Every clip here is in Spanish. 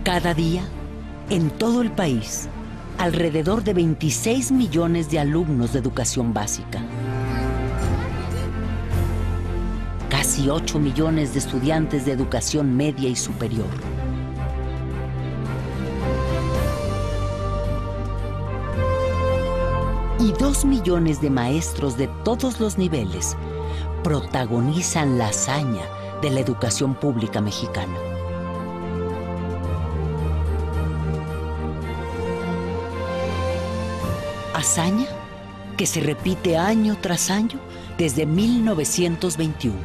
Cada día, en todo el país, alrededor de 26 millones de alumnos de educación básica. Casi 8 millones de estudiantes de educación media y superior. Y 2 millones de maestros de todos los niveles protagonizan la hazaña de la educación pública mexicana. Hazaña que se repite año tras año desde 1921.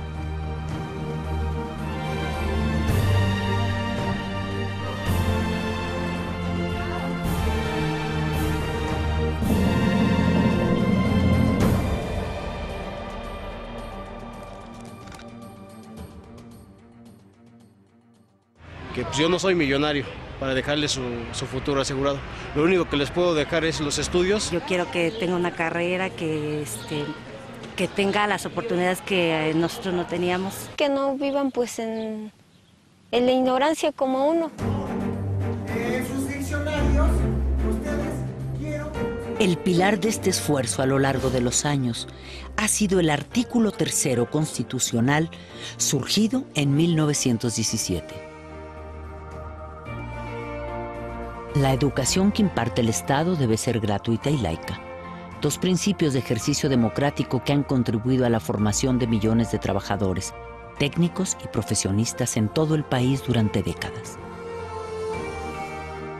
Que pues yo no soy millonario para dejarles su futuro asegurado. Lo único que les puedo dejar es los estudios. Yo quiero que tenga una carrera, que tenga las oportunidades que nosotros no teníamos. Que no vivan pues en la ignorancia como uno. En sus diccionarios, ustedes quiero... El pilar de este esfuerzo a lo largo de los años ha sido el artículo 3º constitucional surgido en 1917. La educación que imparte el Estado debe ser gratuita y laica. 2 principios de ejercicio democrático que han contribuido a la formación de millones de trabajadores, técnicos y profesionistas en todo el país durante décadas.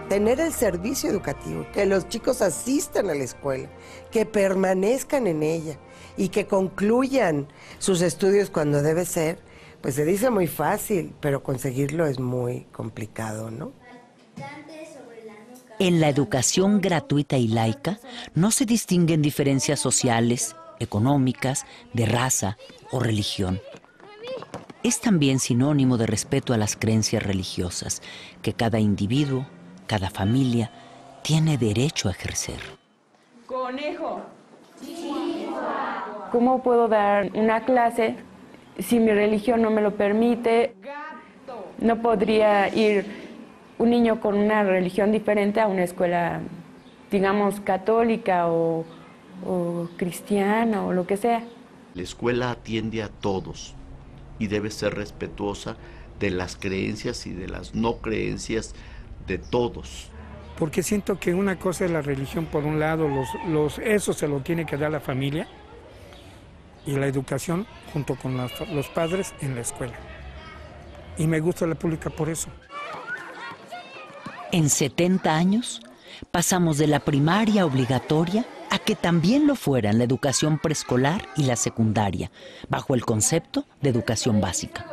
Tener el servicio educativo, que los chicos asistan a la escuela, que permanezcan en ella y que concluyan sus estudios cuando debe ser, pues se dice muy fácil, pero conseguirlo es muy complicado, ¿no? En la educación gratuita y laica no se distinguen diferencias sociales, económicas, de raza o religión. Es también sinónimo de respeto a las creencias religiosas que cada individuo, cada familia, tiene derecho a ejercer. Conejo. ¿Cómo puedo dar una clase si mi religión no me lo permite? No podría ir un niño con una religión diferente a una escuela, digamos, católica o cristiana o lo que sea. La escuela atiende a todos y debe ser respetuosa de las creencias y de las no creencias de todos. Porque siento que una cosa es la religión por un lado, eso se lo tiene que dar la familia, y la educación junto con los padres en la escuela. Y me gusta la pública por eso. En 70 años, pasamos de la primaria obligatoria a que también lo fueran la educación preescolar y la secundaria, bajo el concepto de educación básica.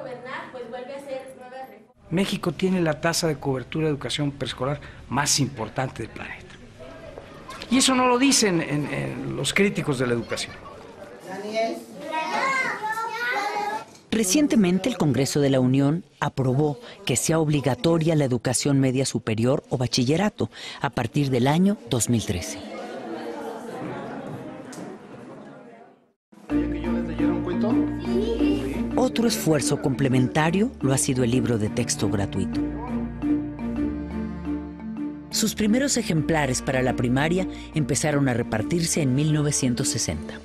México tiene la tasa de cobertura de educación preescolar más importante del planeta. Y eso no lo dicen en los críticos de la educación. Recientemente el Congreso de la Unión aprobó que sea obligatoria la educación media superior o bachillerato a partir del año 2013. Otro esfuerzo complementario lo ha sido el libro de texto gratuito. Sus primeros ejemplares para la primaria empezaron a repartirse en 1960.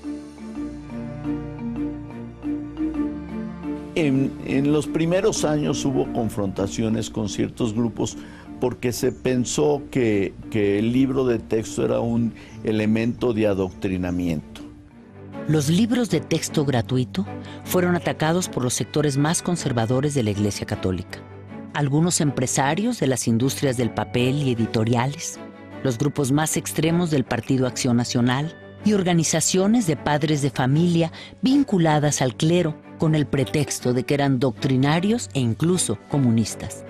En los primeros años hubo confrontaciones con ciertos grupos porque se pensó que el libro de texto era un elemento de adoctrinamiento. Los libros de texto gratuito fueron atacados por los sectores más conservadores de la Iglesia Católica. Algunos empresarios de las industrias del papel y editoriales, los grupos más extremos del Partido Acción Nacional y organizaciones de padres de familia vinculadas al clero con el pretexto de que eran doctrinarios e incluso comunistas.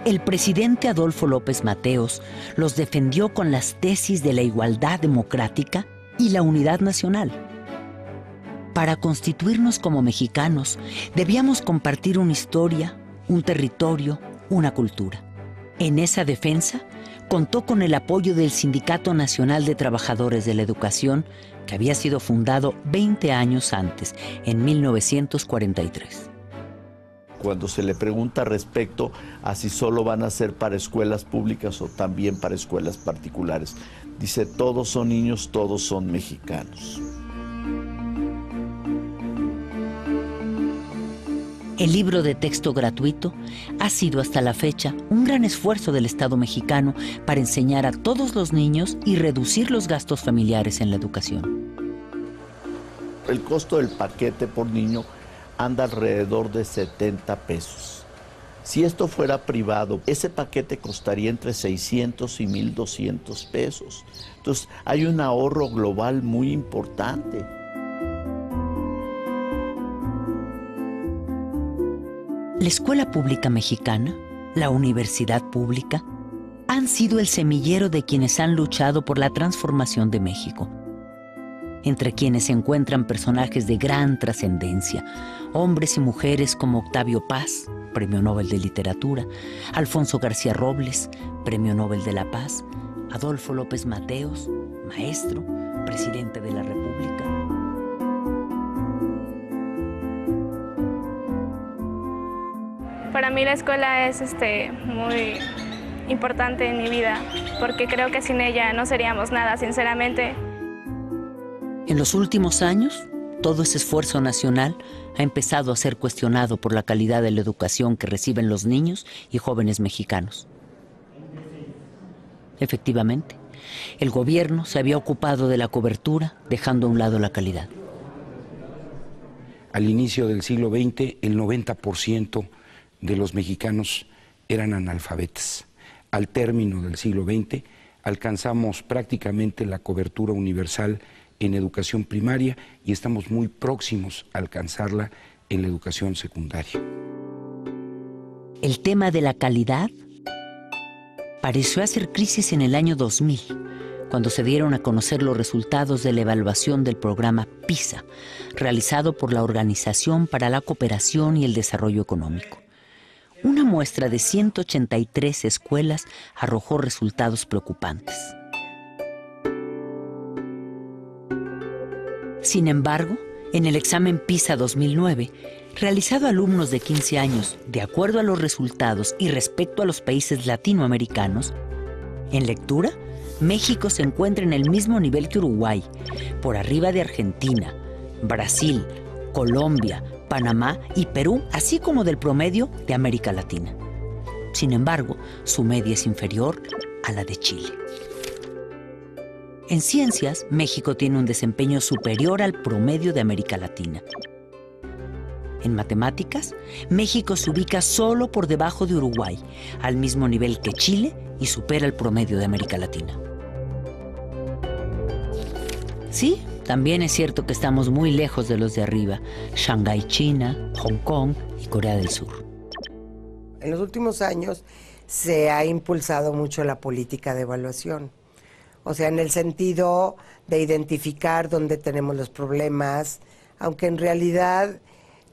El presidente Adolfo López Mateos los defendió con las tesis de la igualdad democrática y la unidad nacional. Para constituirnos como mexicanos, debíamos compartir una historia, un territorio, una cultura. En esa defensa, contó con el apoyo del Sindicato Nacional de Trabajadores de la Educación, que había sido fundado 20 años antes, en 1943. cuando se le pregunta respecto a si solo van a ser para escuelas públicas o también para escuelas particulares. Dice, todos son niños, todos son mexicanos. El libro de texto gratuito ha sido hasta la fecha un gran esfuerzo del Estado mexicano para enseñar a todos los niños y reducir los gastos familiares en la educación. El costo del paquete por niño anda alrededor de 70 pesos. Si esto fuera privado, ese paquete costaría entre 600 y 1,200 pesos. Entonces, hay un ahorro global muy importante. La escuela pública mexicana, la universidad pública, han sido el semillero de quienes han luchado por la transformación de México. Entre quienes se encuentran personajes de gran trascendencia, hombres y mujeres como Octavio Paz, Premio Nobel de Literatura, Alfonso García Robles, Premio Nobel de la Paz, Adolfo López Mateos, maestro, presidente de la República. Para mí la escuela es muy importante en mi vida, porque creo que sin ella no seríamos nada, sinceramente. En los últimos años, todo ese esfuerzo nacional ha empezado a ser cuestionado por la calidad de la educación que reciben los niños y jóvenes mexicanos. Efectivamente, el gobierno se había ocupado de la cobertura, dejando a un lado la calidad. Al inicio del siglo XX, el 90% de los mexicanos eran analfabetas. Al término del siglo XX, alcanzamos prácticamente la cobertura universal en educación primaria y estamos muy próximos a alcanzarla en la educación secundaria. El tema de la calidad pareció hacer crisis en el año 2000, cuando se dieron a conocer los resultados de la evaluación del programa PISA, realizado por la Organización para la Cooperación y el Desarrollo Económico. Una muestra de 183 escuelas arrojó resultados preocupantes. Sin embargo, en el examen PISA 2009, realizado a alumnos de 15 años, de acuerdo a los resultados y respecto a los países latinoamericanos, en lectura, México se encuentra en el mismo nivel que Uruguay, por arriba de Argentina, Brasil, Colombia, Panamá y Perú, así como del promedio de América Latina. Sin embargo, su media es inferior a la de Chile. En ciencias, México tiene un desempeño superior al promedio de América Latina. En matemáticas, México se ubica solo por debajo de Uruguay, al mismo nivel que Chile, y supera el promedio de América Latina. Sí, también es cierto que estamos muy lejos de los de arriba, Shanghái, China, Hong Kong y Corea del Sur. En los últimos años se ha impulsado mucho la política de evaluación. O sea, en el sentido de identificar dónde tenemos los problemas, aunque en realidad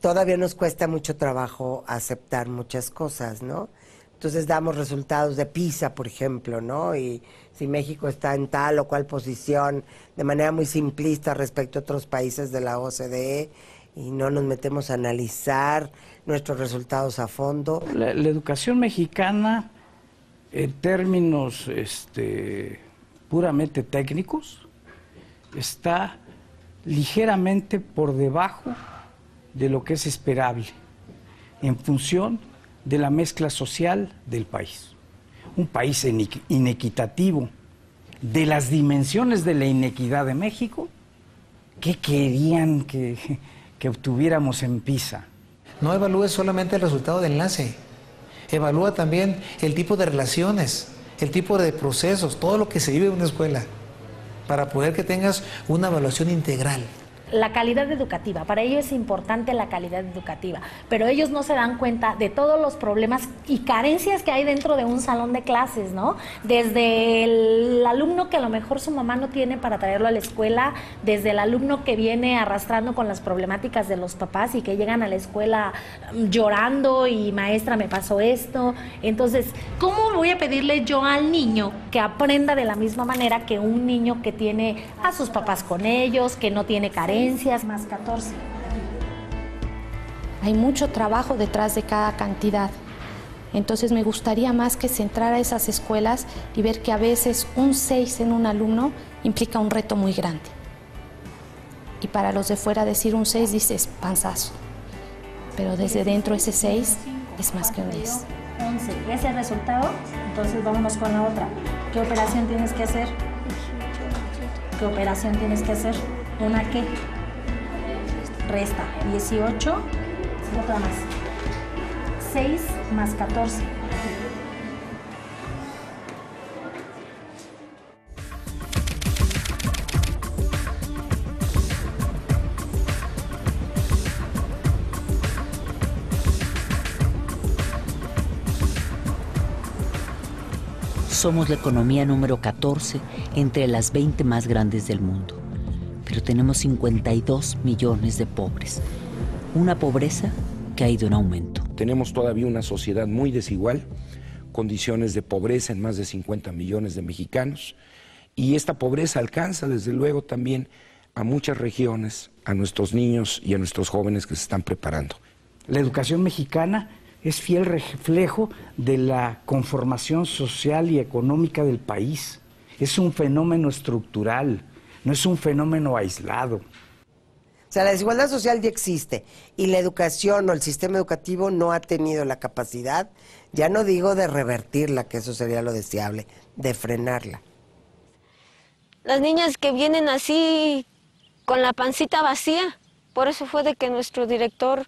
todavía nos cuesta mucho trabajo aceptar muchas cosas, ¿no? Entonces damos resultados de PISA, por ejemplo, ¿no? Y si México está en tal o cual posición, de manera muy simplista respecto a otros países de la OCDE, y no nos metemos a analizar nuestros resultados a fondo. La educación mexicana, en términos puramente técnicos, está ligeramente por debajo de lo que es esperable en función de la mezcla social del país. Un país inequitativo, de las dimensiones de la inequidad de México, ¿qué querían que obtuviéramos en PISA? No evalúes solamente el resultado de enlace, evalúa también el tipo de relaciones, el tipo de procesos, todo lo que se vive en una escuela, para poder que tengas una evaluación integral. La calidad educativa, para ellos es importante la calidad educativa, pero ellos no se dan cuenta de todos los problemas y carencias que hay dentro de un salón de clases, ¿no? Desde el alumno que a lo mejor su mamá no tiene para traerlo a la escuela, desde el alumno que viene arrastrando con las problemáticas de los papás y que llegan a la escuela llorando y maestra me pasó esto. Entonces, ¿cómo voy a pedirle yo al niño que aprenda de la misma manera que un niño que tiene a sus papás con ellos, que no tiene carencias? Más 14. Hay mucho trabajo detrás de cada cantidad. Entonces me gustaría más que centrar a esas escuelas y ver que a veces un 6 en un alumno implica un reto muy grande. Y para los de fuera decir un 6 dices panzazo, pero desde dentro ese 6 es más que un 10. 11. ¿Ese resultado? Entonces vámonos con la otra. ¿Qué operación tienes que hacer? ¿Qué operación tienes que hacer? ¿Una qué? Resta. 18. Otra más. 6 más 14. Somos la economía número 14 entre las 20 más grandes del mundo, pero tenemos 52 millones de pobres, una pobreza que ha ido en aumento. Tenemos todavía una sociedad muy desigual, condiciones de pobreza en más de 50 millones de mexicanos, y esta pobreza alcanza desde luego también a muchas regiones, a nuestros niños y a nuestros jóvenes que se están preparando. La educación mexicana es fiel reflejo de la conformación social y económica del país. Es un fenómeno estructural, no es un fenómeno aislado. O sea, la desigualdad social ya existe y la educación o el sistema educativo no ha tenido la capacidad, ya no digo de revertirla, que eso sería lo deseable, de frenarla. Las niñas que vienen así con la pancita vacía, por eso fue de que nuestro director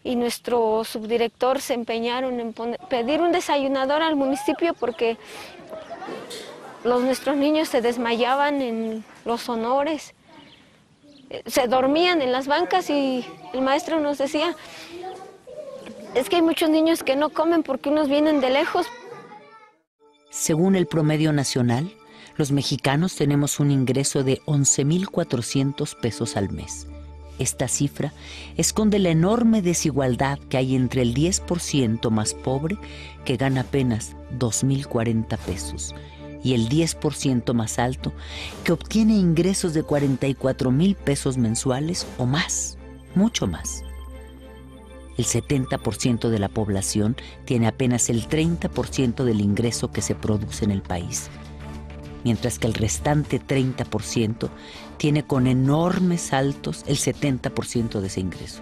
y nuestro subdirector se empeñaron en pedir un desayunador al municipio porque nuestros niños se desmayaban en los honores, se dormían en las bancas y el maestro nos decía, es que hay muchos niños que no comen porque unos vienen de lejos. Según el promedio nacional, los mexicanos tenemos un ingreso de 11,400 pesos al mes. Esta cifra esconde la enorme desigualdad que hay entre el 10% más pobre, que gana apenas 2,040 pesos, y el 10% más alto, que obtiene ingresos de 44,000 pesos mensuales o más, mucho más. El 70% de la población tiene apenas el 30% del ingreso que se produce en el país, mientras que el restante 30% tiene con enormes saltos el 70% de ese ingreso.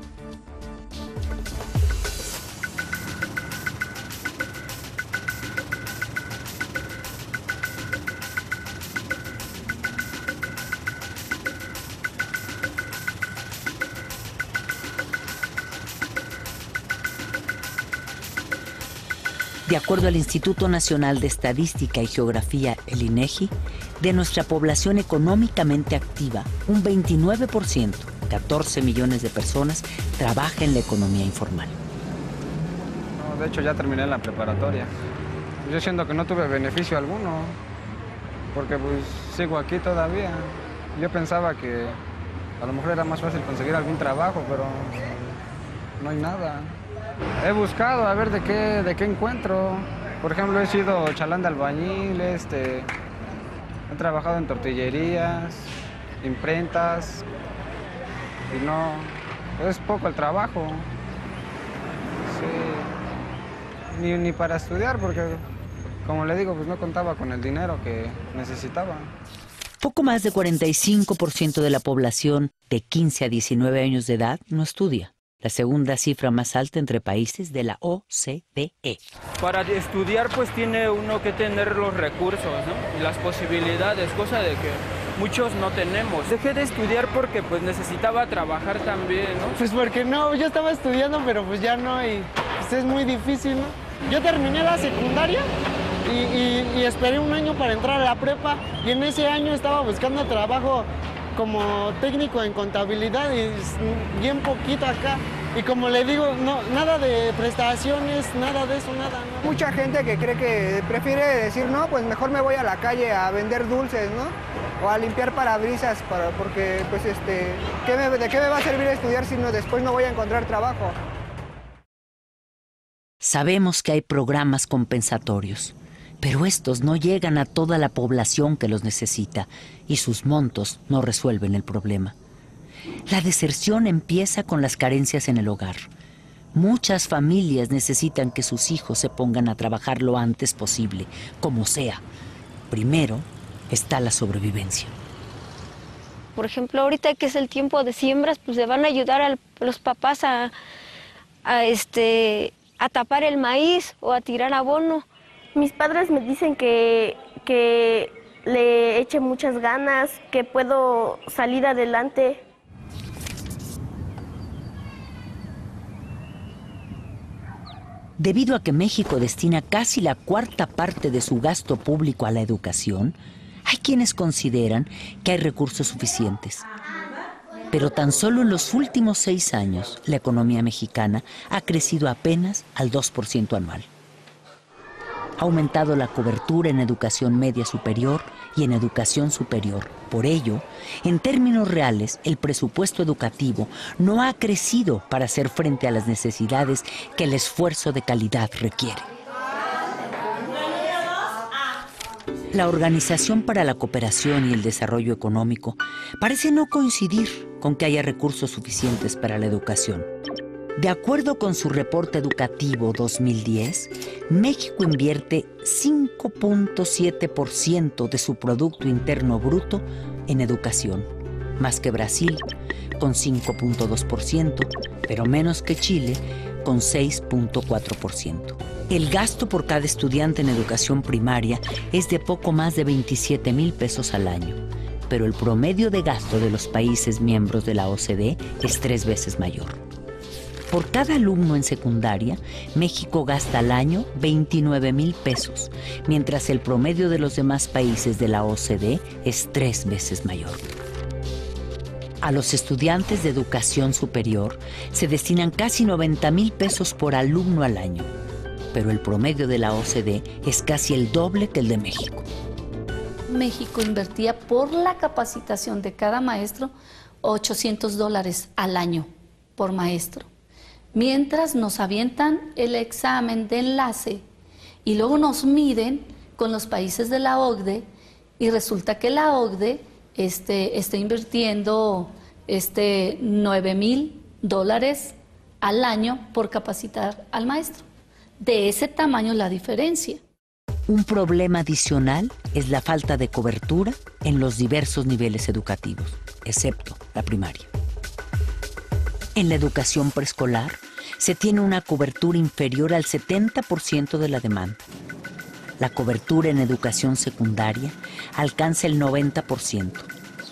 De acuerdo al Instituto Nacional de Estadística y Geografía, el INEGI, de nuestra población económicamente activa, un 29%, 14 millones de personas, trabaja en la economía informal. No, de hecho ya terminé la preparatoria. Yo siento que no tuve beneficio alguno, porque pues sigo aquí todavía. Yo pensaba que a lo mejor era más fácil conseguir algún trabajo, pero no hay nada. He buscado a ver de qué encuentro. Por ejemplo, he sido chalán de albañil, he trabajado en tortillerías, imprentas, y no, es poco el trabajo. Sí. Ni para estudiar, porque como le digo, pues no contaba con el dinero que necesitaba. Poco más de 45% de la población de 15 a 19 años de edad no estudia. La segunda cifra más alta entre países de la OCDE. Para estudiar pues tiene uno que tener los recursos, ¿no? Y las posibilidades, cosa de que muchos no tenemos. Dejé de estudiar porque pues necesitaba trabajar también, ¿no? Pues porque no, yo estaba estudiando pero pues ya no y pues es muy difícil, ¿no? Yo terminé la secundaria y esperé un año para entrar a la prepa y en ese año estaba buscando trabajo como técnico en contabilidad y bien poquito acá. Y como le digo, no, nada de prestaciones, nada de eso, nada. ¿No? Mucha gente que cree que prefiere decir, no, pues mejor me voy a la calle a vender dulces, ¿no? O a limpiar parabrisas, porque pues ¿de qué me va a servir estudiar si después no voy a encontrar trabajo? Sabemos que hay programas compensatorios, pero estos no llegan a toda la población que los necesita y sus montos no resuelven el problema. La deserción empieza con las carencias en el hogar. Muchas familias necesitan que sus hijos se pongan a trabajar lo antes posible, como sea. Primero está la sobrevivencia. Por ejemplo, ahorita que es el tiempo de siembras, pues le van a ayudar a los papás a tapar el maíz o a tirar abono. Mis padres me dicen que le eche muchas ganas, que puedo salir adelante. Debido a que México destina casi la cuarta parte de su gasto público a la educación, hay quienes consideran que hay recursos suficientes. Pero tan solo en los últimos 6 años, la economía mexicana ha crecido apenas al 2% anual. Ha aumentado la cobertura en educación media superior y en educación superior. Por ello, en términos reales, el presupuesto educativo no ha crecido para hacer frente a las necesidades que el esfuerzo de calidad requiere. La Organización para la Cooperación y el Desarrollo Económico parece no coincidir con que haya recursos suficientes para la educación. De acuerdo con su reporte educativo 2010, México invierte 5.7% de su Producto Interno Bruto en educación, más que Brasil, con 5.2%, pero menos que Chile, con 6.4%. El gasto por cada estudiante en educación primaria es de poco más de 27,000 pesos al año, pero el promedio de gasto de los países miembros de la OCDE es 3 veces mayor. Por cada alumno en secundaria, México gasta al año 29,000 pesos, mientras el promedio de los demás países de la OCDE es 3 veces mayor. A los estudiantes de educación superior se destinan casi 90,000 pesos por alumno al año, pero el promedio de la OCDE es casi el doble que el de México. México invertía por la capacitación de cada maestro $800 al año por maestro, mientras nos avientan el examen de enlace y luego nos miden con los países de la OCDE y resulta que la OCDE está invirtiendo $9,000 al año por capacitar al maestro. De ese tamaño la diferencia. Un problema adicional es la falta de cobertura en los diversos niveles educativos, excepto la primaria. En la educación preescolar se tiene una cobertura inferior al 70% de la demanda. La cobertura en educación secundaria alcanza el 90%.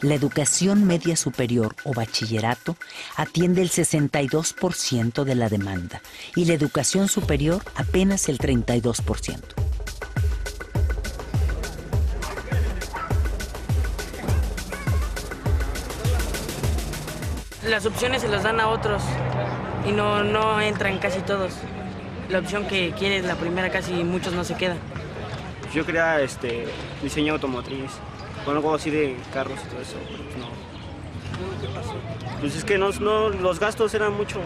La educación media superior o bachillerato atiende el 62% de la demanda y la educación superior apenas el 32%. Las opciones se las dan a otros y no entran casi todos. La opción que quiere la primera casi muchos no se quedan. Yo quería diseño automotriz, con algo así de carros y todo eso, pero pues no. Pues es que no, los gastos eran muchos.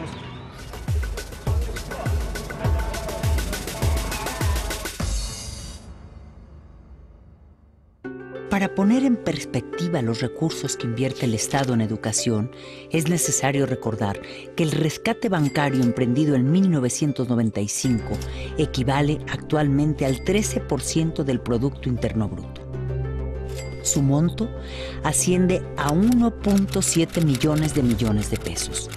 Para poner en perspectiva los recursos que invierte el Estado en educación, es necesario recordar que el rescate bancario emprendido en 1995 equivale actualmente al 13% del Producto Interno Bruto. Su monto asciende a 1.7 millones de pesos,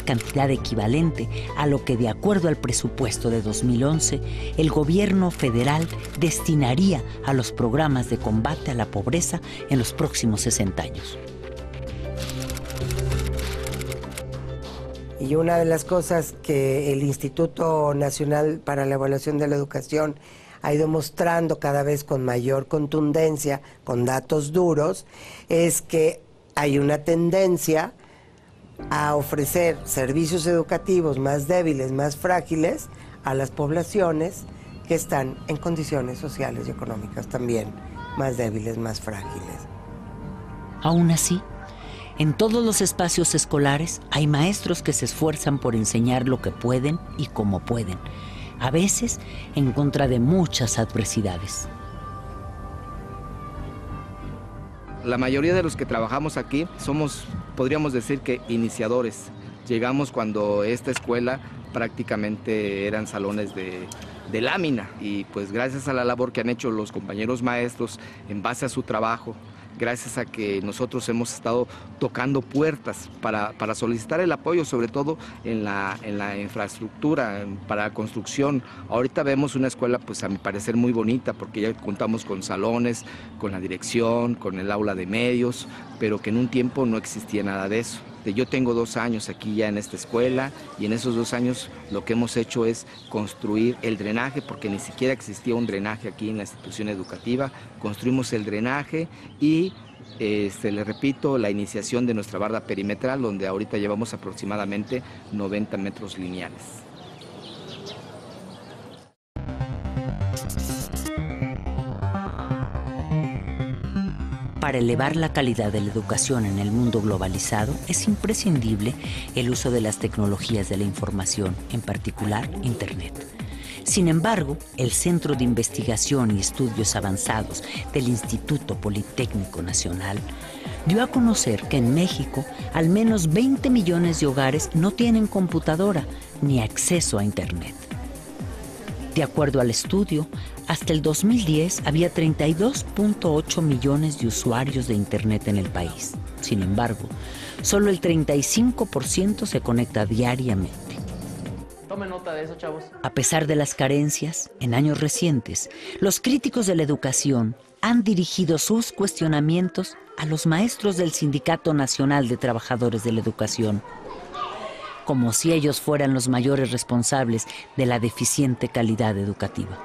cantidad equivalente a lo que, de acuerdo al presupuesto de 2011, el gobierno federal destinaría a los programas de combate a la pobreza en los próximos 60 años. Y una de las cosas que el Instituto Nacional para la Evaluación de la Educación ha ido mostrando cada vez con mayor contundencia, con datos duros, es que hay una tendencia a ofrecer servicios educativos más débiles, más frágiles a las poblaciones que están en condiciones sociales y económicas también más débiles, más frágiles. Aún así, en todos los espacios escolares hay maestros que se esfuerzan por enseñar lo que pueden y cómo pueden, a veces en contra de muchas adversidades. La mayoría de los que trabajamos aquí somos, podríamos decir que iniciadores. Llegamos cuando esta escuela prácticamente eran salones de lámina, y pues gracias a la labor que han hecho los compañeros maestros en base a su trabajo, gracias a que nosotros hemos estado tocando puertas para solicitar el apoyo, sobre todo en la infraestructura, para la construcción. Ahorita vemos una escuela, pues a mi parecer muy bonita, porque ya contamos con salones, con la dirección, con el aula de medios, pero que en un tiempo no existía nada de eso. Yo tengo 2 años aquí ya en esta escuela, y en esos 2 años lo que hemos hecho es construir el drenaje, porque ni siquiera existía un drenaje aquí en la institución educativa. Construimos el drenaje y, le repito, la iniciación de nuestra barda perimetral, donde ahorita llevamos aproximadamente 90 metros lineales. Para elevar la calidad de la educación en el mundo globalizado, es imprescindible el uso de las tecnologías de la información, en particular Internet. Sin embargo, el Centro de Investigación y Estudios Avanzados del Instituto Politécnico Nacional dio a conocer que en México al menos 20 millones de hogares no tienen computadora ni acceso a Internet. De acuerdo al estudio, hasta el 2010 había 32.8 millones de usuarios de Internet en el país. Sin embargo, solo el 35% se conecta diariamente. Tomen nota de eso, chavos. A pesar de las carencias, en años recientes, los críticos de la educación han dirigido sus cuestionamientos a los maestros del Sindicato Nacional de Trabajadores de la Educación, como si ellos fueran los mayores responsables de la deficiente calidad educativa.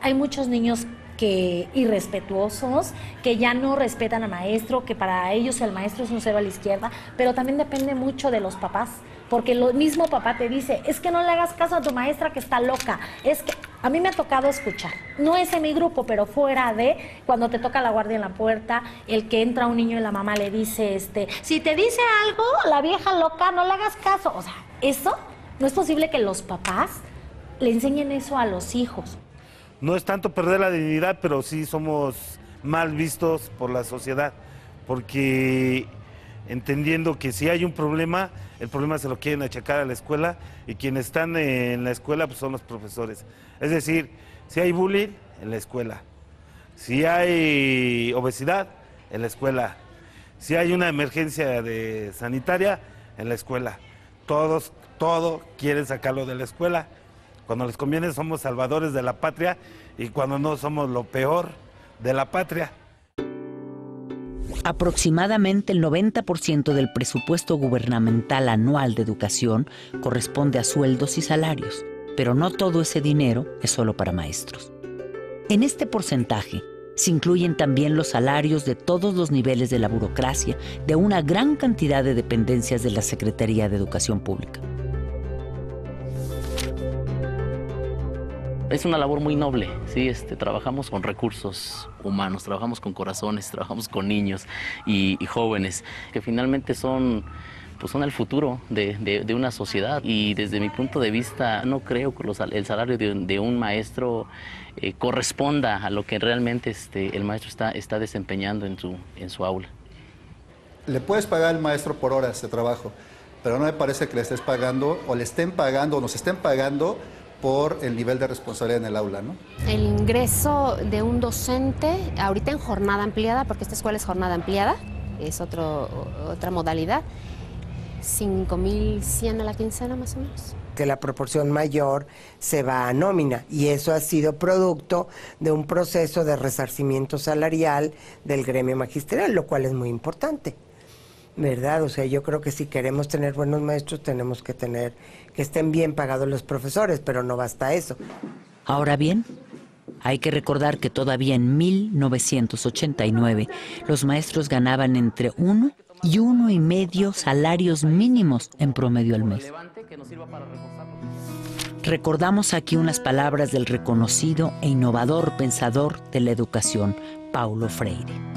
Hay muchos niños irrespetuosos, que ya no respetan al maestro, que para ellos el maestro es un cero a la izquierda, pero también depende mucho de los papás, porque el mismo papá te dice, es que no le hagas caso a tu maestra que está loca, es que a mí me ha tocado escuchar, no es en mi grupo, pero fuera de, cuando te toca la guardia en la puerta, el que entra un niño y la mamá le dice, si te dice algo, la vieja loca, no le hagas caso. O sea, eso no es posible que los papás le enseñen eso a los hijos. No es tanto perder la dignidad, pero sí somos mal vistos por la sociedad, porque entendiendo que si hay un problema, el problema se lo quieren achacar a la escuela, y quienes están en la escuela pues son los profesores. Es decir, si hay bullying, en la escuela. Si hay obesidad, en la escuela. Si hay una emergencia sanitaria, en la escuela. Todo quieren sacarlo de la escuela. Cuando les conviene somos salvadores de la patria, y cuando no somos lo peor de la patria. Aproximadamente el 90% del presupuesto gubernamental anual de educación corresponde a sueldos y salarios, pero no todo ese dinero es solo para maestros. En este porcentaje se incluyen también los salarios de todos los niveles de la burocracia de una gran cantidad de dependencias de la Secretaría de Educación Pública. Es una labor muy noble, ¿sí? Trabajamos con recursos humanos, trabajamos con corazones, trabajamos con niños y jóvenes, que finalmente son el futuro de una sociedad. Y desde mi punto de vista, no creo que el salario de un maestro corresponda a lo que realmente el maestro está desempeñando en su aula. Le puedes pagar al maestro por horas de trabajo, pero no me parece que le estés pagando, o le estén pagando, o nos estén pagando por el nivel de responsabilidad en el aula, ¿no? El ingreso de un docente, ahorita en jornada ampliada, porque esta escuela es jornada ampliada, es otra modalidad, 5,100 a la quincena más o menos. Que la proporción mayor se va a nómina, y eso ha sido producto de un proceso de resarcimiento salarial del gremio magisterial, lo cual es muy importante, ¿verdad? O sea, yo creo que si queremos tener buenos maestros, tenemos que tener que estén bien pagados los profesores, pero no basta eso. Ahora bien, hay que recordar que todavía en 1989 los maestros ganaban entre 1 y 1,5 salarios mínimos en promedio al mes. Recordamos aquí unas palabras del reconocido e innovador pensador de la educación, Paulo Freire.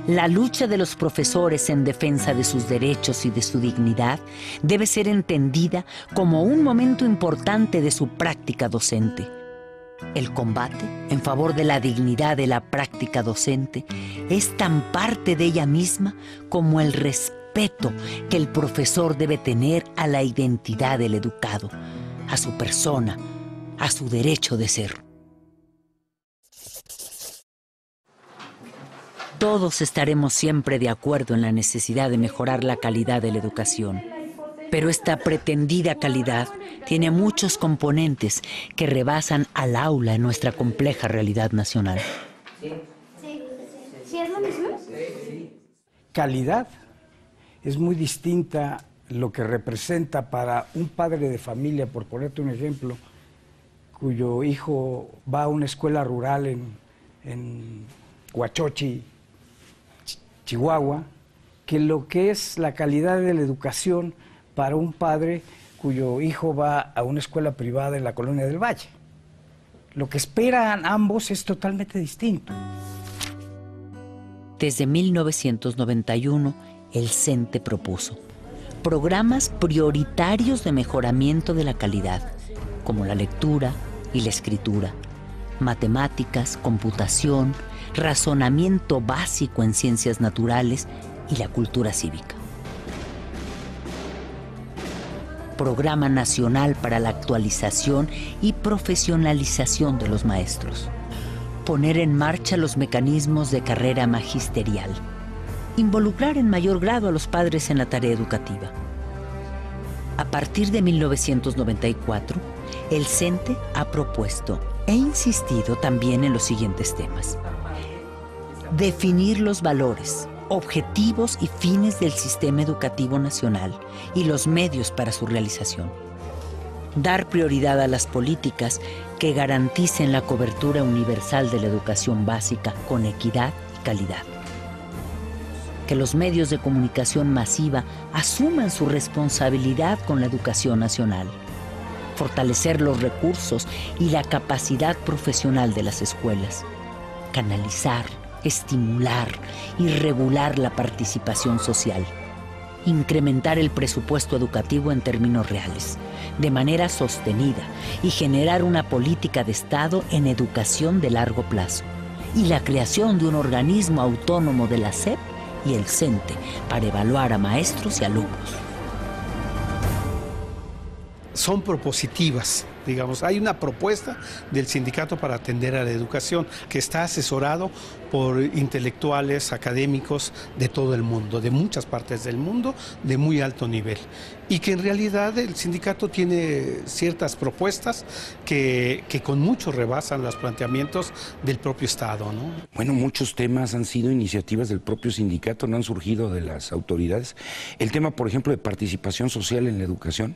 La lucha de los profesores en defensa de sus derechos y de su dignidad debe ser entendida como un momento importante de su práctica docente. El combate en favor de la dignidad de la práctica docente es tan parte de ella misma como el respeto respeto que el profesor debe tener a la identidad del educado, a su persona, a su derecho de ser. Todos estaremos siempre de acuerdo en la necesidad de mejorar la calidad de la educación. Pero esta pretendida calidad tiene muchos componentes que rebasan al aula en nuestra compleja realidad nacional. ¿Sí es lo mismo? Calidad es muy distinta lo que representa para un padre de familia, por ponerte un ejemplo, cuyo hijo va a una escuela rural en Huachochi, Chihuahua, que lo que es la calidad de la educación para un padre cuyo hijo va a una escuela privada en la Colonia del Valle. Lo que esperan ambos es totalmente distinto. Desde 1991, el CENTE propuso programas prioritarios de mejoramiento de la calidad, como la lectura y la escritura, matemáticas, computación, razonamiento básico en ciencias naturales y la cultura cívica. Programa Nacional para la Actualización y Profesionalización de los Maestros. Poner en marcha los mecanismos de carrera magisterial. Involucrar en mayor grado a los padres en la tarea educativa. A partir de 1994, el CENTE ha propuesto e insistido también en los siguientes temas. Definir los valores, objetivos y fines del sistema educativo nacional y los medios para su realización. Dar prioridad a las políticas que garanticen la cobertura universal de la educación básica con equidad y calidad. Que los medios de comunicación masiva asuman su responsabilidad con la educación nacional. Fortalecer los recursos y la capacidad profesional de las escuelas. Canalizar, estimular y regular la participación social. Incrementar el presupuesto educativo en términos reales, de manera sostenida, y generar una política de Estado en educación de largo plazo. Y la creación de un organismo autónomo de la SEP y el CENTE para evaluar a maestros y alumnos. Son propositivas, digamos. Hay una propuesta del sindicato para atender a la educación que está asesorado por intelectuales, académicos de todo el mundo, de muchas partes del mundo, de muy alto nivel. Y que en realidad el sindicato tiene ciertas propuestas que con mucho rebasan los planteamientos del propio Estado, ¿no? Bueno, muchos temas han sido iniciativas del propio sindicato, no han surgido de las autoridades. El tema, por ejemplo, de participación social en la educación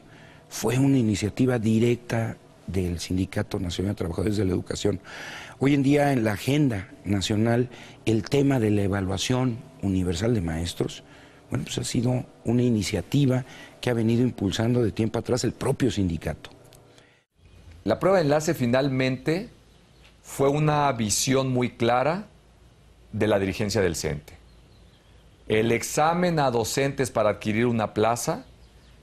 fue una iniciativa directa del Sindicato Nacional de Trabajadores de la Educación. Hoy en día en la agenda nacional el tema de la evaluación universal de maestros, bueno, pues ha sido una iniciativa que ha venido impulsando de tiempo atrás el propio sindicato. La prueba de enlace finalmente fue una visión muy clara de la dirigencia del CENTE. El examen a docentes para adquirir una plaza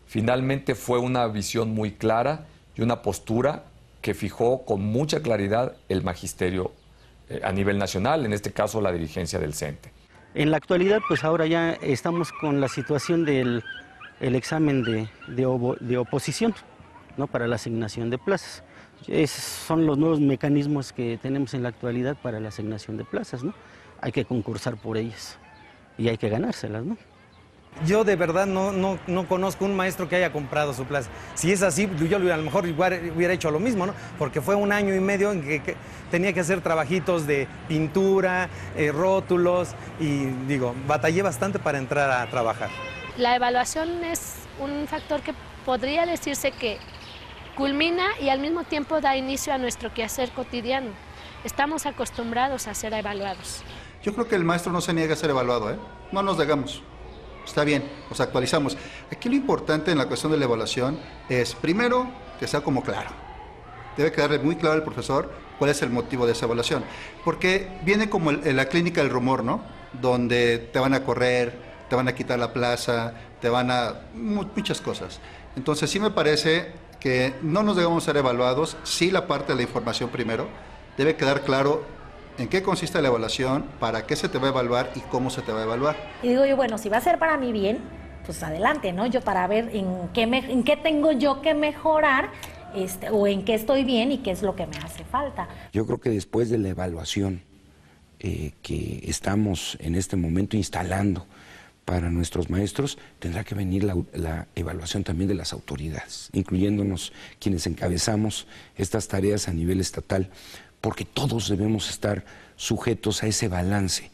finalmente fue una visión muy clara y una postura que fijó con mucha claridad el magisterio a nivel nacional, en este caso la dirigencia del CENTE. En la actualidad, pues ahora ya estamos con la situación del examen de oposición, ¿no?, para la asignación de plazas. Esos son los nuevos mecanismos que tenemos en la actualidad para la asignación de plazas, ¿no? Hay que concursar por ellas y hay que ganárselas, ¿no? Yo de verdad no conozco un maestro que haya comprado su plaza. Si es así, yo a lo mejor hubiera hecho lo mismo, ¿no? Porque fue 1 año y medio en que tenía que hacer trabajitos de pintura, rótulos, y digo, batallé bastante para entrar a trabajar. La evaluación es un factor que podría decirse que culmina y al mismo tiempo da inicio a nuestro quehacer cotidiano. Estamos acostumbrados a ser evaluados. Yo creo que el maestro no se niega a ser evaluado, ¿eh? No nos negamos. Está bien, nos actualizamos. Aquí lo importante en la cuestión de la evaluación es, primero, que sea como claro. Debe quedarle muy claro al profesor cuál es el motivo de esa evaluación. Porque viene como la clínica del rumor, ¿no? Donde te van a correr, te van a quitar la plaza, te van a... muchas cosas. Entonces sí me parece que no nos debemos ser evaluados, sí la parte de la información primero. Debe quedar claro en qué consiste la evaluación, para qué se te va a evaluar y cómo se te va a evaluar. Y digo yo, bueno, si va a ser para mi bien, pues adelante, ¿no? Yo para ver en qué tengo yo que mejorar, o en qué estoy bien y qué es lo que me hace falta. Yo creo que después de la evaluación que estamos en este momento instalando para nuestros maestros, tendrá que venir la evaluación también de las autoridades, incluyéndonos quienes encabezamos estas tareas a nivel estatal, porque todos debemos estar sujetos a ese balance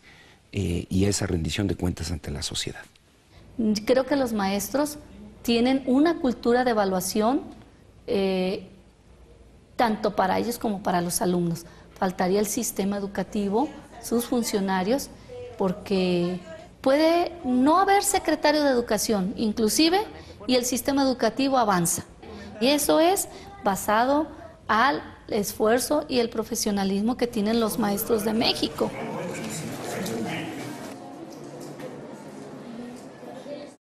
y a esa rendición de cuentas ante la sociedad. Creo que los maestros tienen una cultura de evaluación tanto para ellos como para los alumnos. Faltaría el sistema educativo, sus funcionarios, porque puede no haber secretario de educación, inclusive, y el sistema educativo avanza. Y eso es basado al esfuerzo y el profesionalismo que tienen los maestros de México.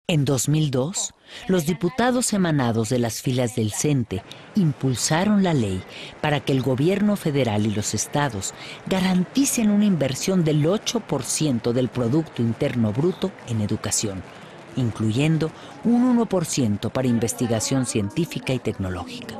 En 2002, los diputados emanados de las filas del CENTE impulsaron la ley para que el gobierno federal y los estados garanticen una inversión del 8% del Producto Interno Bruto en educación, incluyendo un 1% para investigación científica y tecnológica.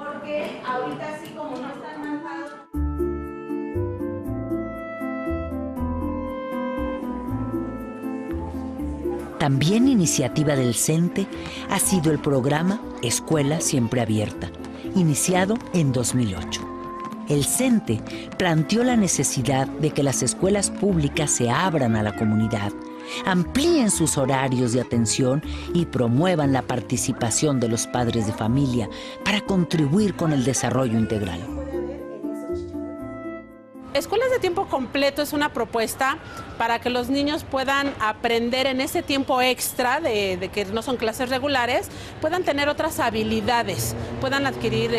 También iniciativa del CENTE ha sido el programa Escuela Siempre Abierta, iniciado en 2008. El CENTE planteó la necesidad de que las escuelas públicas se abran a la comunidad, amplíen sus horarios de atención y promuevan la participación de los padres de familia para contribuir con el desarrollo integral. Escuelas de tiempo completo es una propuesta para que los niños puedan aprender en ese tiempo extra de que no son clases regulares, puedan tener otras habilidades, puedan adquirir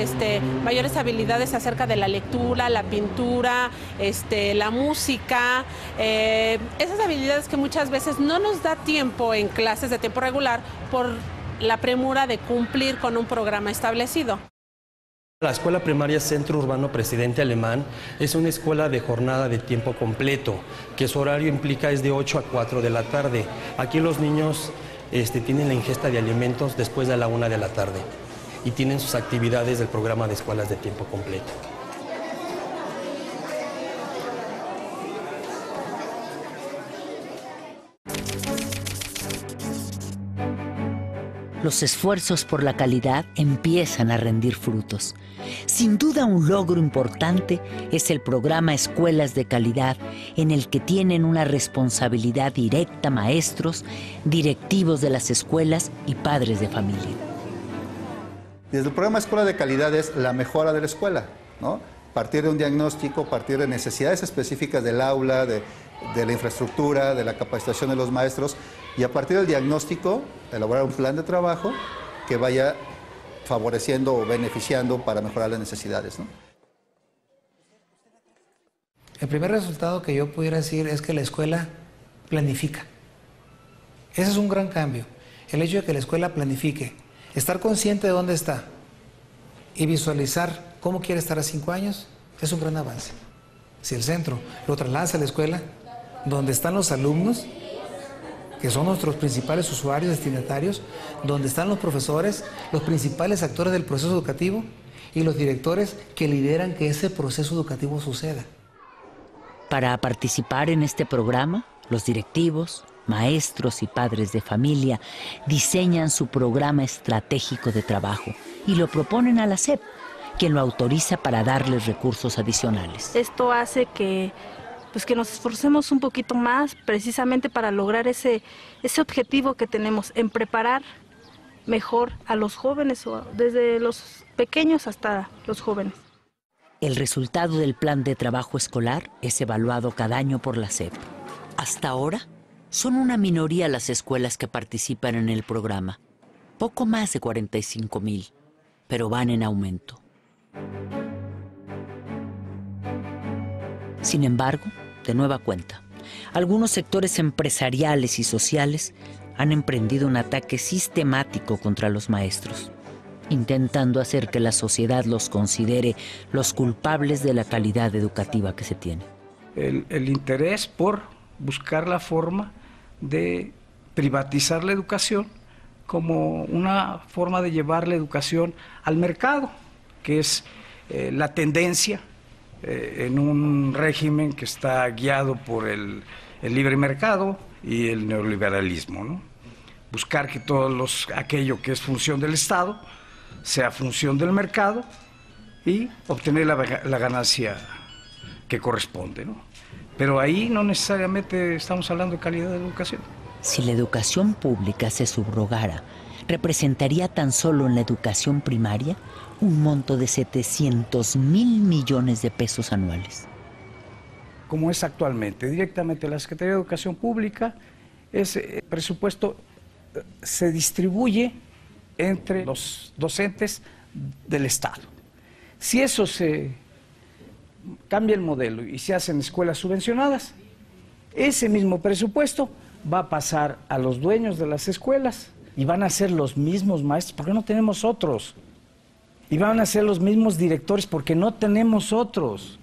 mayores habilidades acerca de la lectura, la pintura, la música, esas habilidades que muchas veces no nos da tiempo en clases de tiempo regular por la premura de cumplir con un programa establecido. La Escuela Primaria Centro Urbano Presidente Alemán es una escuela de jornada de tiempo completo, que su horario implica es de 8 a 4 de la tarde. Aquí los niños tienen la ingesta de alimentos después de la 1 de la tarde y tienen sus actividades del programa de escuelas de tiempo completo. Los esfuerzos por la calidad empiezan a rendir frutos. Sin duda, un logro importante es el programa Escuelas de Calidad, en el que tienen una responsabilidad directa maestros, directivos de las escuelas y padres de familia. Desde el programa Escuela de Calidad es la mejora de la escuela, ¿no? Partir de un diagnóstico, partir de necesidades específicas del aula, de la infraestructura, de la capacitación de los maestros, y a partir del diagnóstico elaborar un plan de trabajo que vaya favoreciendo o beneficiando para mejorar las necesidades, ¿no? El primer resultado que yo pudiera decir es que la escuela planifica. Ese es un gran cambio, el hecho de que la escuela planifique, estar consciente de dónde está y visualizar cómo quiere estar a 5 años es un gran avance. Si el centro lo traslada a la escuela, donde están los alumnos, que son nuestros principales usuarios destinatarios, donde están los profesores, los principales actores del proceso educativo y los directores que lideran que ese proceso educativo suceda. Para participar en este programa, los directivos, maestros y padres de familia diseñan su programa estratégico de trabajo y lo proponen a la SEP, quien lo autoriza para darles recursos adicionales. Esto hace que nos esforcemos un poquito más precisamente para lograr ese objetivo que tenemos en preparar mejor a los jóvenes, desde los pequeños hasta los jóvenes. El resultado del plan de trabajo escolar es evaluado cada año por la SEP. Hasta ahora, son una minoría las escuelas que participan en el programa, poco más de 45,000, pero van en aumento. Sin embargo, de nueva cuenta, algunos sectores empresariales y sociales han emprendido un ataque sistemático contra los maestros, intentando hacer que la sociedad los considere los culpables de la calidad educativa que se tiene. El interés por buscar la forma de privatizar la educación como una forma de llevar la educación al mercado, que es la tendencia en un régimen que está guiado por el libre mercado y el neoliberalismo, ¿no? Buscar que aquello que es función del Estado sea función del mercado y obtener la ganancia que corresponde, ¿no? Pero ahí no necesariamente estamos hablando de calidad de educación. Si la educación pública se subrogara, representaría tan solo en la educación primaria un monto de 700,000 millones de pesos anuales. Como es actualmente, directamente la Secretaría de Educación Pública, ese presupuesto se distribuye entre los docentes del Estado. Si eso se cambia el modelo y se hacen escuelas subvencionadas, ese mismo presupuesto va a pasar a los dueños de las escuelas y van a ser los mismos maestros, porque no tenemos otros. Y van a ser los mismos directores, porque no tenemos otros.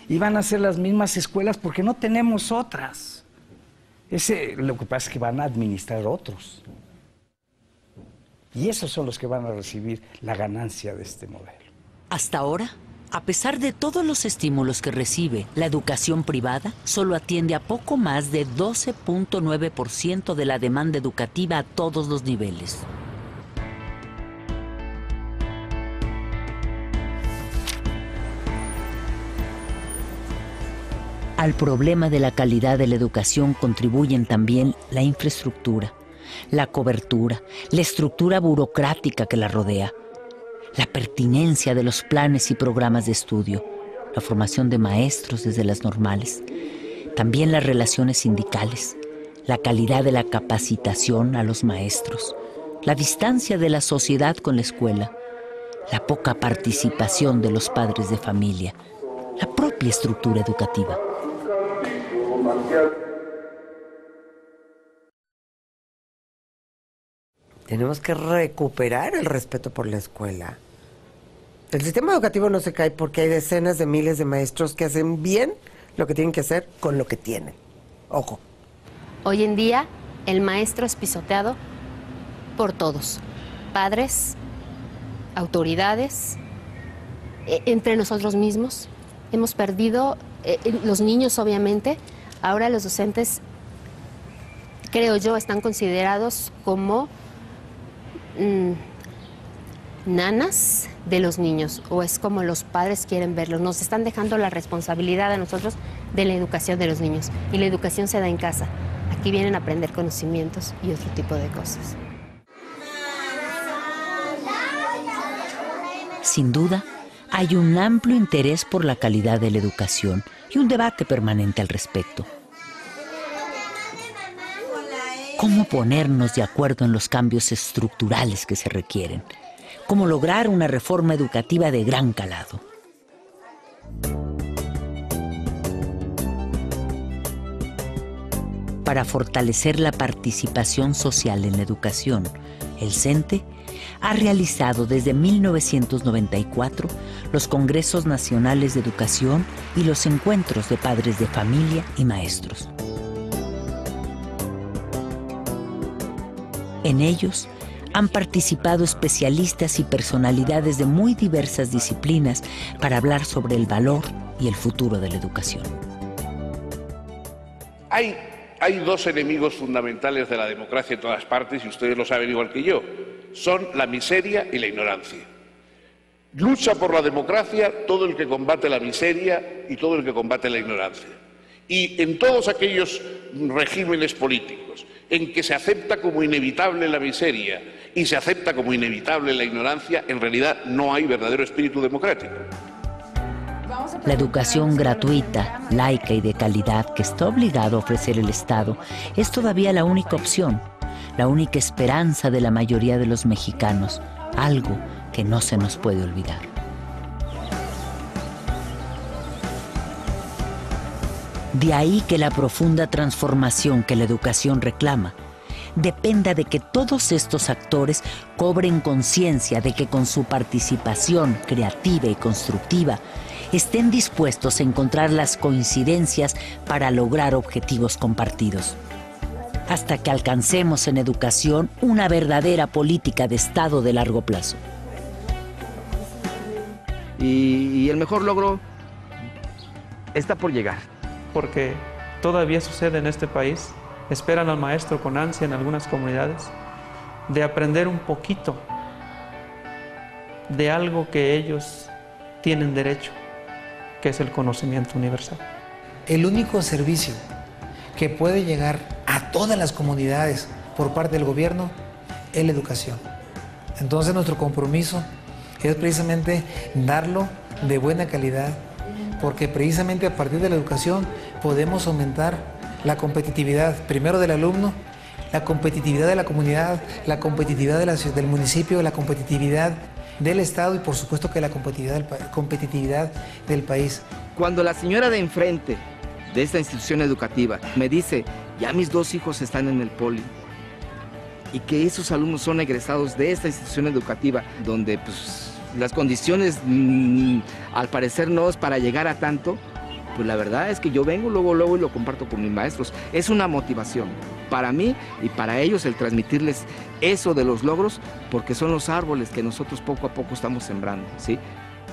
Y van a ser las mismas escuelas, porque no tenemos otras. Lo que pasa es que van a administrar otros. Y esos son los que van a recibir la ganancia de este modelo. Hasta ahora, a pesar de todos los estímulos que recibe, la educación privada solo atiende a poco más de 12.9% de la demanda educativa a todos los niveles. Al problema de la calidad de la educación contribuyen también la infraestructura, la cobertura, la estructura burocrática que la rodea, la pertinencia de los planes y programas de estudio, la formación de maestros desde las normales, también las relaciones sindicales, la calidad de la capacitación a los maestros, la distancia de la sociedad con la escuela, la poca participación de los padres de familia, la propia estructura educativa. Tenemos que recuperar el respeto por la escuela. El sistema educativo no se cae porque hay decenas de miles de maestros que hacen bien lo que tienen que hacer con lo que tienen. Ojo. Hoy en día, el maestro es pisoteado por todos. Padres, autoridades, entre nosotros mismos. Hemos perdido, los niños obviamente, ahora los docentes, creo yo, están considerados como nanas de los niños, o es como los padres quieren verlos. Nos están dejando la responsabilidad a nosotros de la educación de los niños, y la educación se da en casa. Aquí vienen a aprender conocimientos y otro tipo de cosas. Sin duda, hay un amplio interés por la calidad de la educación y un debate permanente al respecto. ¿Cómo ponernos de acuerdo en los cambios estructurales que se requieren? ¿Cómo lograr una reforma educativa de gran calado? Para fortalecer la participación social en la educación, el CENTE ha realizado desde 1994 los Congresos Nacionales de Educación y los encuentros de padres de familia y maestros. En ellos han participado especialistas y personalidades de muy diversas disciplinas para hablar sobre el valor y el futuro de la educación. Hay dos enemigos fundamentales de la democracia en todas partes, y ustedes lo saben igual que yo. Son la miseria y la ignorancia. Lucha por la democracia todo el que combate la miseria y todo el que combate la ignorancia. Y en todos aquellos regímenes políticos en que se acepta como inevitable la miseria y se acepta como inevitable la ignorancia, en realidad no hay verdadero espíritu democrático. La educación gratuita, laica y de calidad que está obligado a ofrecer el Estado es todavía la única opción, la única esperanza de la mayoría de los mexicanos, algo que no se nos puede olvidar. De ahí que la profunda transformación que la educación reclama dependa de que todos estos actores cobren conciencia de que con su participación creativa y constructiva estén dispuestos a encontrar las coincidencias para lograr objetivos compartidos. hasta que alcancemos en educación una verdadera política de Estado de largo plazo. Y el mejor logro está por llegar. Porque todavía sucede en este país, esperan al maestro con ansia en algunas comunidades, de aprender un poquito de algo que ellos tienen derecho, que es el conocimiento universal. El único servicio que puede llegar a todas las comunidades por parte del gobierno es la educación. Entonces nuestro compromiso es precisamente darlo de buena calidad, porque precisamente a partir de la educación podemos aumentar la competitividad, primero del alumno, la competitividad de la comunidad, la competitividad del municipio, la competitividad del Estado y por supuesto que la competitividad del país. Cuando la señora de enfrente de esta institución educativa me dice, ya mis 2 hijos están en el poli, y que esos alumnos son egresados de esta institución educativa, donde pues, las condiciones al parecer no es para llegar a tanto, pues la verdad es que yo vengo luego y lo comparto con mis maestros. Es una motivación para mí y para ellos el transmitirles eso de los logros, porque son los árboles que nosotros poco a poco estamos sembrando, ¿sí?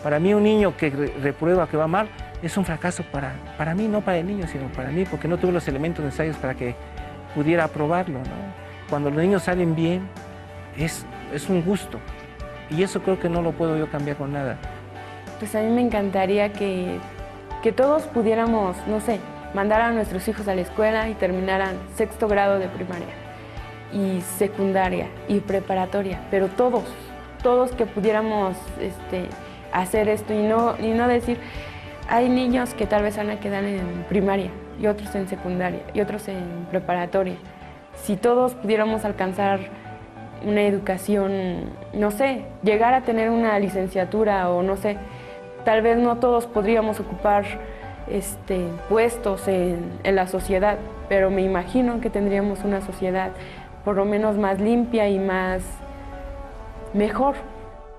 Para mí un niño que reprueba, que va mal, es un fracaso para mí, no para el niño, sino para mí, porque no tuve los elementos necesarios para que pudiera aprobarlo, ¿no? Cuando los niños salen bien, es un gusto. Y eso creo que no lo puedo yo cambiar con nada. Pues a mí me encantaría que todos pudiéramos, no sé, mandar a nuestros hijos a la escuela y terminaran 6º grado de primaria y secundaria y preparatoria, pero todos que pudiéramos hacer esto y no decir, hay niños que tal vez van a quedar en primaria y otros en secundaria y otros en preparatoria. Si todos pudiéramos alcanzar una educación, no sé, llegar a tener una licenciatura o no sé, tal vez no todos podríamos ocupar puestos en la sociedad, pero me imagino que tendríamos una sociedad por lo menos más limpia y más mejor.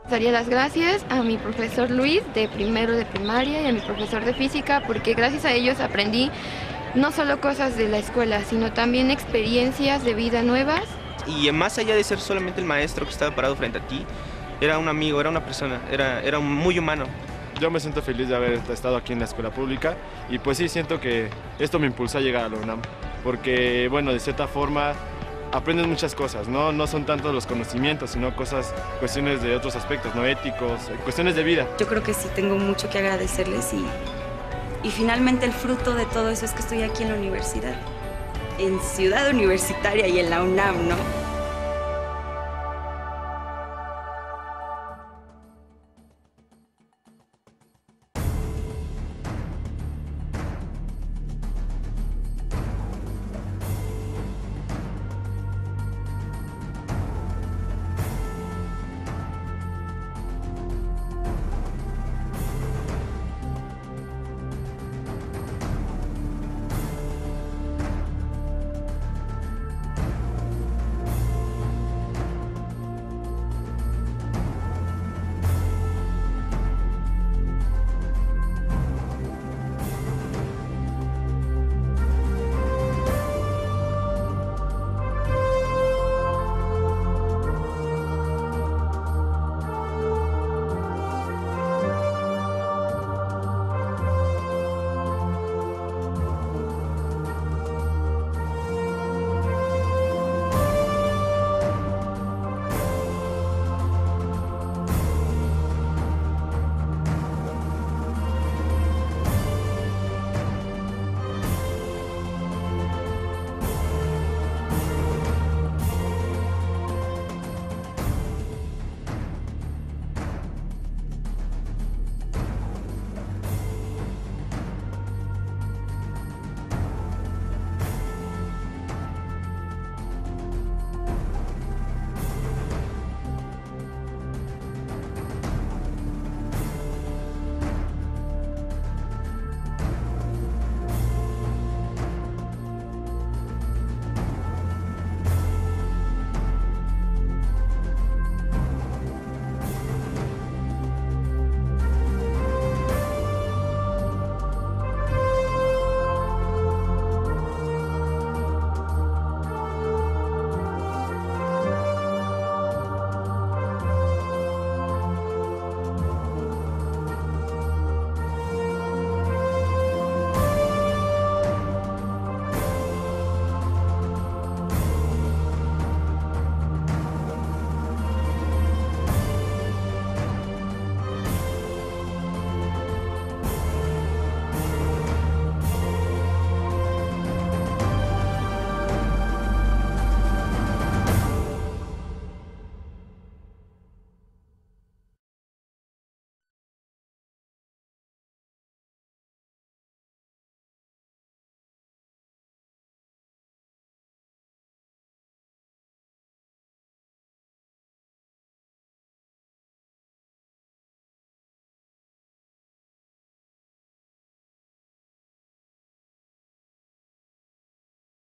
Daría las gracias a mi profesor Luis de primero de primaria y a mi profesor de física, porque gracias a ellos aprendí no solo cosas de la escuela, sino también experiencias de vida nuevas. Y más allá de ser solamente el maestro que estaba parado frente a ti, era un amigo, era una persona, era muy humano. Yo me siento feliz de haber estado aquí en la escuela pública y pues sí, siento que esto me impulsó a llegar a la UNAM, porque bueno, de cierta forma aprendes muchas cosas, no son tanto los conocimientos, sino cuestiones de otros aspectos, no éticos, cuestiones de vida. Yo creo que sí tengo mucho que agradecerles y finalmente el fruto de todo eso es que estoy aquí en la universidad, en Ciudad Universitaria y en la UNAM, ¿no?